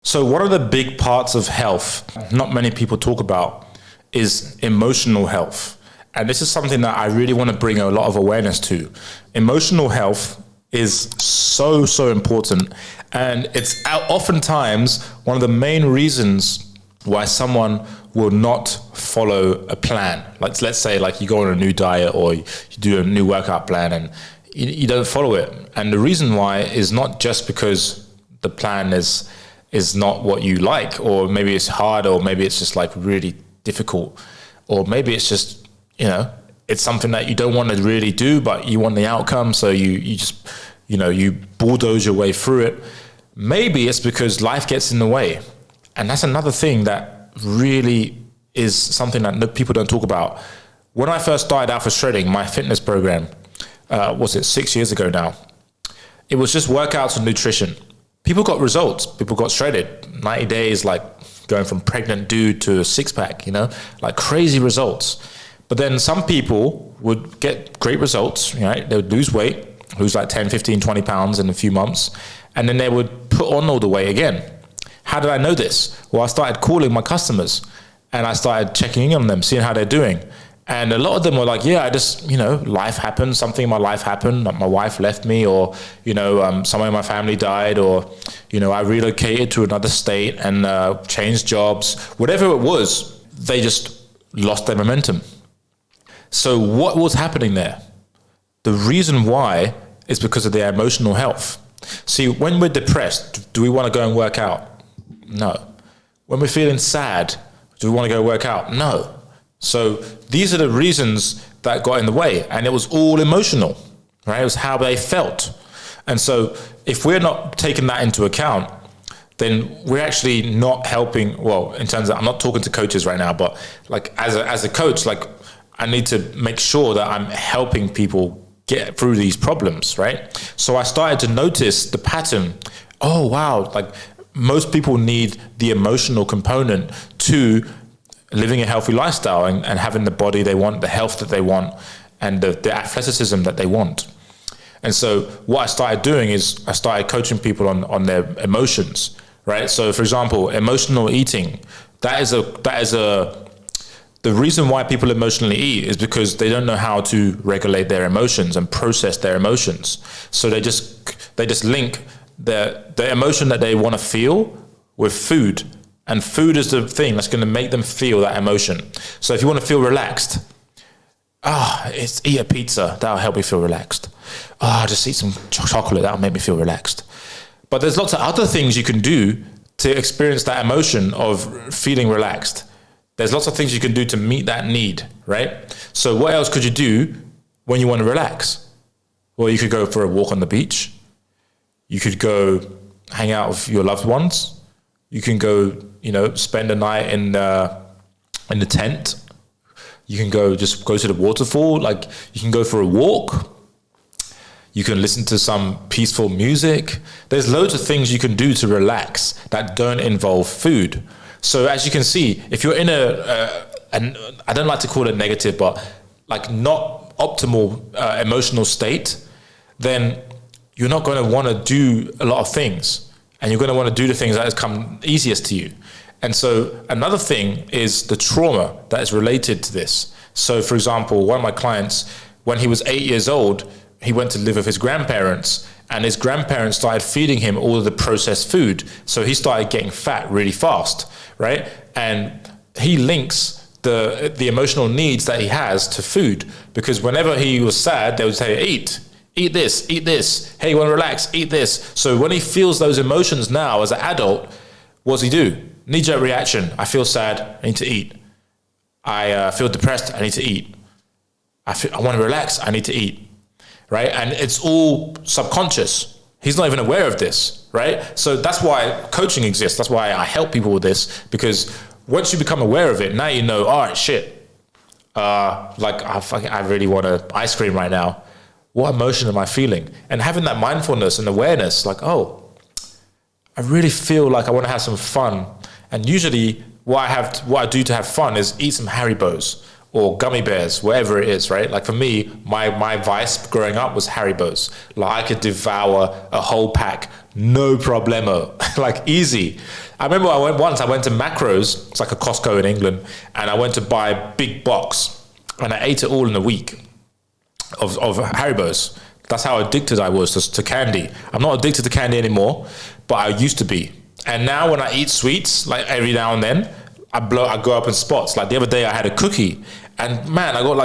So one of the big parts of health, not many people talk about, is emotional health. And this is something that I really want to bring a lot of awareness to. Emotional health is so, so important. And it's oftentimes one of the main reasons why someone will not follow a plan. Like, let's say like you go on a new diet or you do a new workout plan and you don't follow it. And the reason why is not just because the plan is not what you like, or maybe it's hard, or maybe it's just like really difficult, or maybe it's just, it's something that you don't want to really do, but you want the outcome. So you just, you bulldoze your way through it. Maybe it's because life gets in the way. And that's another thing that really is something that people don't talk about. When I first started out for shredding, my fitness program, was it 6 years ago now? It was just workouts and nutrition. People got results. People got shredded. 90 days, like going from pregnant dude to a six pack, like crazy results. But then some people would get great results, right? They would lose weight, lose like 10, 15, 20 pounds in a few months. And then they would put on all the weight again. How did I know this? Well, I started calling my customers and I started checking in on them, seeing how they're doing. And a lot of them were like, yeah, I just, life happened. Something in my life happened. Like my wife left me, or, someone in my family died, or, I relocated to another state and changed jobs. Whatever it was, they just lost their momentum. So what was happening there? The reason why is because of their emotional health. See, when we're depressed, do we want to go and work out? No. When we're feeling sad, do we want to go work out? No. So these are the reasons that got in the way, and it was all emotional, right? It was how they felt. And so if we're not taking that into account, then we're actually not helping. Well, in terms of, I'm not talking to coaches right now, but like as a coach, like I need to make sure that I'm helping people get through these problems, right? So I started to notice the pattern. Oh, wow. Like most people need the emotional component to living a healthy lifestyle and having the body they want, the health that they want, and the athleticism that they want. And so what I started doing is I started coaching people on their emotions, right? So for example, emotional eating, the reason why people emotionally eat is because they don't know how to regulate their emotions and process their emotions. So they just link the emotion that they want to feel with food. And food is the thing that's going to make them feel that emotion. So if you want to feel relaxed, eat a pizza. That'll help me feel relaxed. Just eat some chocolate. That'll make me feel relaxed. But there's lots of other things you can do to experience that emotion of feeling relaxed. There's lots of things you can do to meet that need, right? So what else could you do when you want to relax? Well, you could go for a walk on the beach. You could go hang out with your loved ones. You can go, spend a night in the tent. You can go to the waterfall. Like you can go for a walk. You can listen to some peaceful music. There's loads of things you can do to relax that don't involve food. So as you can see, if you're in and I don't like to call it negative, but like not optimal emotional state, then you're not going to want to do a lot of things. And you're going to want to do the things that has come easiest to you. And so another thing is the trauma that is related to this. So for example, one of my clients, when he was 8 years old, he went to live with his grandparents, and his grandparents started feeding him all of the processed food. So he started getting fat really fast, right? And he links the emotional needs that he has to food, because whenever he was sad, they would say, eat this, hey, you want to relax, eat this. So when he feels those emotions now as an adult, what does he do? Knee-jerk reaction. I feel sad, I need to eat. I feel depressed, I need to eat. I want to relax, I need to eat, right? And it's all subconscious. He's not even aware of this, right? So that's why coaching exists. That's why I help people with this, because once you become aware of it, now you know, all right, shit. I really want an ice cream right now. What emotion am I feeling? And having that mindfulness and awareness, like, oh, I really feel like I want to have some fun. And usually what I do to have fun is eat some Haribos or gummy bears, whatever it is, right? Like for me, my vice growing up was Haribos. Like I could devour a whole pack no problemo, like easy. I remember I went to Macros, it's like a Costco in England, and I went to buy a big box, and I ate it all in a week of Haribos. That's how addicted I was to candy. I'm not addicted to candy anymore, but I used to be. And now when I eat sweets, like every now and then, I go up in spots. Like the other day I had a cookie, and man, I got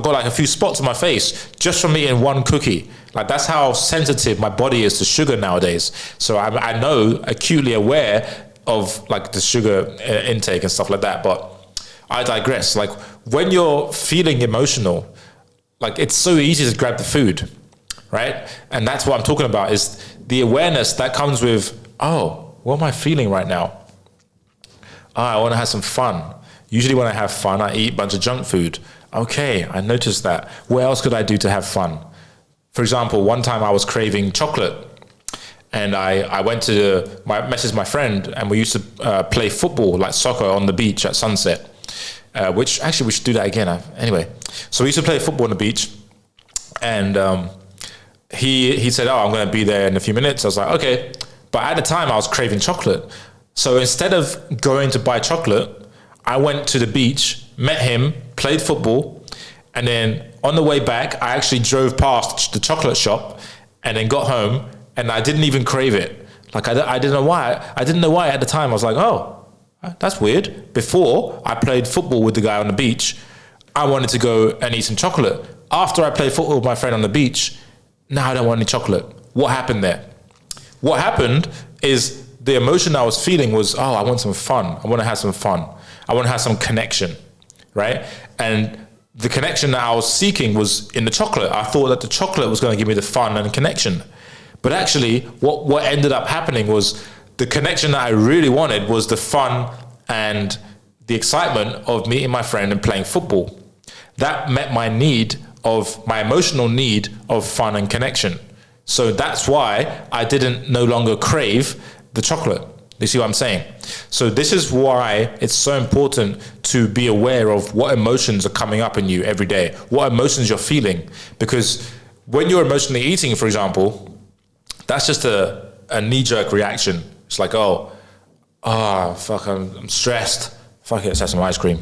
like a few spots on my face just from eating one cookie. Like that's how sensitive my body is to sugar nowadays. So I know, acutely aware of like the sugar intake and stuff like that. But I digress. Like when you're feeling emotional, like it's so easy to grab the food, right? And that's what I'm talking about, is the awareness that comes with, oh, what am I feeling right now? Oh, I want to have some fun. Usually when I have fun, I eat a bunch of junk food. Okay, I noticed that. What else could I do to have fun? For example, one time I was craving chocolate, and I went to messaged my friend, and we used to play football, like soccer, on the beach at sunset, which actually we should do that again. Anyway, so we used to play football on the beach, and he said, oh, I'm going to be there in a few minutes. I was like, okay. But at the time I was craving chocolate. So instead of going to buy chocolate, I went to the beach, met him, played football, and then on the way back, I actually drove past the chocolate shop and then got home, and I didn't even crave it. Like I didn't know why. I didn't know why at the time. I was like, oh, that's weird. Before I played football with the guy on the beach, I wanted to go and eat some chocolate. After I played football with my friend on the beach, now I don't want any chocolate. What happened there? What happened is the emotion I was feeling was, oh, I want some fun. I want to have some fun. I want to have some connection, right? And the connection that I was seeking was in the chocolate. I thought that the chocolate was going to give me the fun and connection. But actually, what ended up happening was the connection that I really wanted was the fun and the excitement of meeting my friend and playing football. That met my emotional need of fun and connection. So that's why I didn't no longer crave the chocolate. You see what I'm saying? So this is why it's so important to be aware of what emotions are coming up in you every day, what emotions you're feeling. Because when you're emotionally eating, for example, that's just a knee-jerk reaction. It's like, fuck, I'm stressed. Fuck it, let's have some ice cream.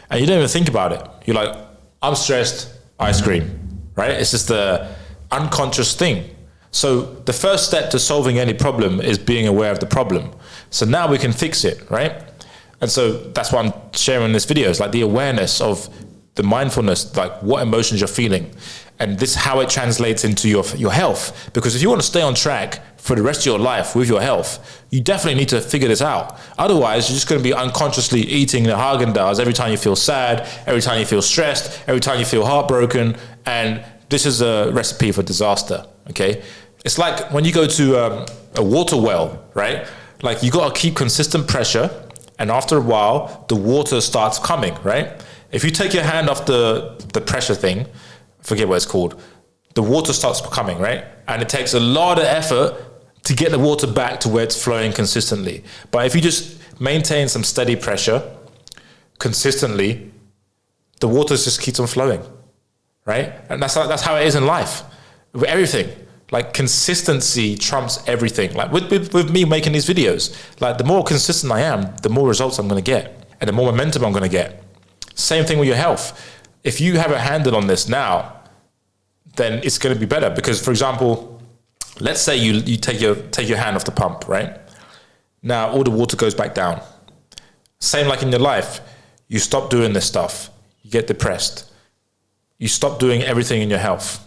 And you don't even think about it. You're like, I'm stressed, ice cream, right? It's just the unconscious thing. So the first step to solving any problem is being aware of the problem. So now we can fix it, right? And so that's why I'm sharing this video. It's like the awareness of the mindfulness, like what emotions you're feeling. And this is how it translates into your health. Because if you want to stay on track for the rest of your life with your health, you definitely need to figure this out. Otherwise, you're just going to be unconsciously eating the Haagen-Dazs every time you feel sad, every time you feel stressed, every time you feel heartbroken. And this is a recipe for disaster, okay? It's like when you go to a water well, right? Like you got to keep consistent pressure, and after a while, the water starts coming, right? If you take your hand off the pressure thing, forget what it's called, the water starts coming, right? And it takes a lot of effort to get the water back to where it's flowing consistently. But if you just maintain some steady pressure consistently, the water just keeps on flowing, right? And that's how it is in life, with everything. Like consistency trumps everything. Like with me making these videos, like the more consistent I am, the more results I'm going to get, and the more momentum I'm going to get. Same thing with your health. If you have a handle on this now, then it's going to be better. Because, for example, let's say you take your hand off the pump, right? Now all the water goes back down. Same like in your life, you stop doing this stuff, you get depressed. You stop doing everything in your health.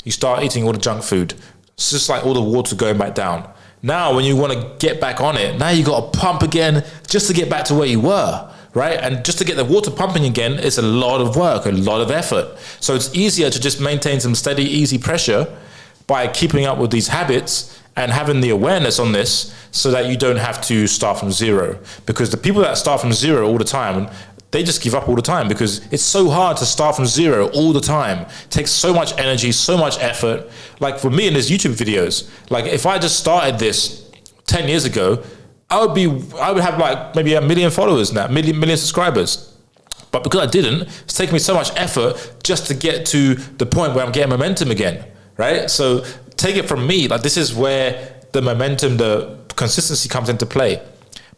You start eating all the junk food. It's just like all the water going back down. Now, when you want to get back on it, now you got to pump again just to get back to where you were, right? And just to get the water pumping again, it's a lot of work, a lot of effort. So it's easier to just maintain some steady, easy pressure by keeping up with these habits and having the awareness on this so that you don't have to start from zero. Because the people that start from zero all the time, they just give up all the time because it's so hard to start from zero all the time. It takes so much energy, so much effort. Like for me in these YouTube videos, like if I just started this 10 years ago, I would have like maybe 1 million followers now, million subscribers. But because I didn't, it's taken me so much effort just to get to the point where I'm getting momentum again, right? So take it from me, like this is where the momentum, the consistency comes into play.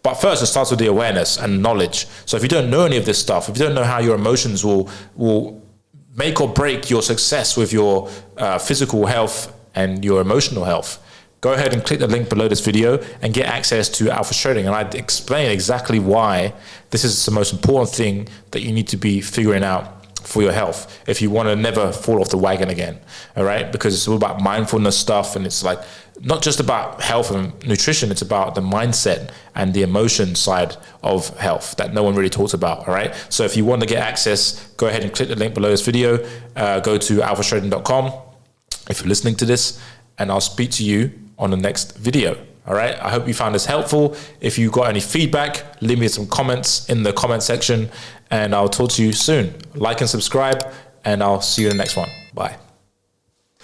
But first, it starts with the awareness and knowledge. So if you don't know any of this stuff, if you don't know how your emotions will make or break your success with your physical health and your emotional health, go ahead and click the link below this video and get access to Alpha Trading. And I explain exactly why this is the most important thing that you need to be figuring out for your health if you want to never fall off the wagon again. All right, because it's all about mindfulness stuff, and it's like not just about health and nutrition, it's about the mindset and the emotion side of health that no one really talks about. All right, so if you want to get access, go ahead and click the link below this video. Go to alphatrading.com if you're listening to this, and I'll speak to you on the next video. All right, I hope you found this helpful. If you got any feedback, leave me some comments in the comment section, and I'll talk to you soon. Like and subscribe, and I'll see you in the next one. Bye.